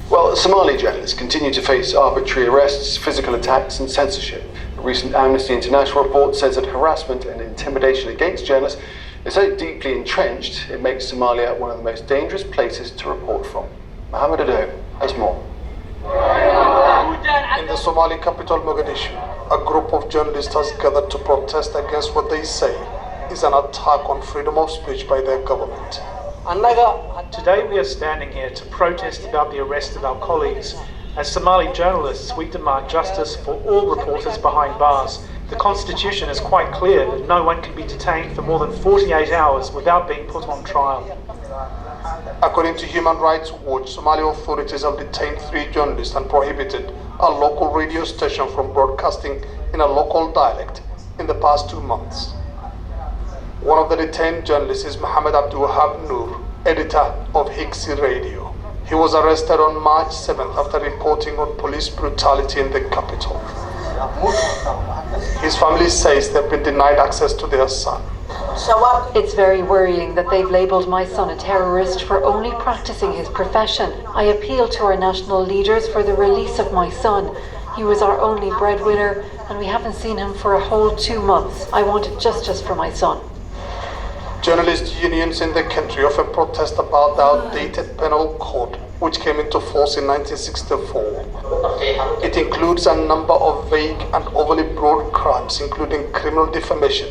Well, Somali journalists continue to face arbitrary arrests, physical attacks and censorship. A recent Amnesty International report says that harassment and intimidation against journalists is so deeply entrenched, it makes Somalia one of the most dangerous places to report from. Mohammed Ado has more. In the Somali capital Mogadishu, a group of journalists has gathered to protest against what they say is an attack on freedom of speech by their government. Today we are standing here to protest about the arrest of our colleagues. As Somali journalists, we demand justice for all reporters behind bars. The constitution is quite clear that no one can be detained for more than 48 hours without being put on trial. According to Human Rights Watch, Somali authorities have detained 3 journalists and prohibited a local radio station from broadcasting in a local dialect in the past 2 months. One of the detained journalists is Mohammed Abdulwahab Noor, editor of Higsi Radio. He was arrested on March 7th after reporting on police brutality in the capital. His family says they've been denied access to their son. It's very worrying that they've labelled my son a terrorist for only practicing his profession. I appeal to our national leaders for the release of my son. He was our only breadwinner and we haven't seen him for a whole 2 months. I wanted justice for my son. Journalist unions in the country often protest about the outdated penal code, which came into force in 1964. It includes a number of vague and overly broad crimes, including criminal defamation,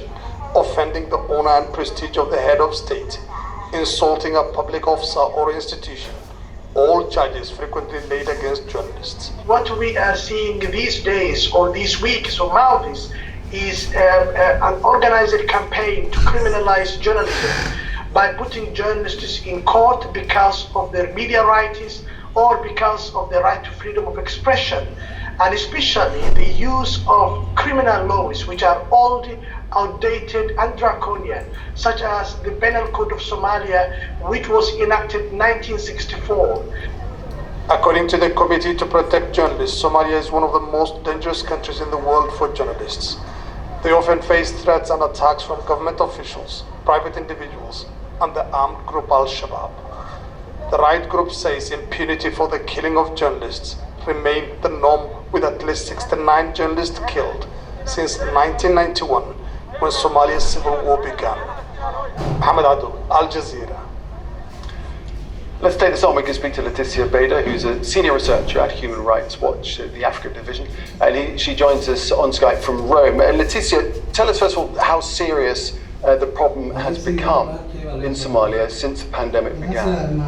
offending the honor and prestige of the head of state, insulting a public officer or institution, all charges frequently laid against journalists. What we are seeing these days or these weeks or months is an organized campaign to criminalize journalism by putting journalists in court because of their media rights or because of the right to freedom of expression, and especially the use of criminal laws which are old, outdated and draconian, such as the Penal Code of Somalia, which was enacted in 1964. According to the Committee to Protect Journalists, Somalia is one of the most dangerous countries in the world for journalists. They often face threats and attacks from government officials, private individuals, and the armed group Al-Shabaab. The right group says impunity for the killing of journalists remained the norm, with at least 69 journalists killed since 1991, when Somalia's civil war began. Mohammed Ado, Al Jazeera. Let's take this on. We can speak to Leticia Bader, who's a senior researcher at Human Rights Watch, the Africa division. And she joins us on Skype from Rome. Leticia, tell us first of all how serious the problem has become in Somalia since the pandemic began.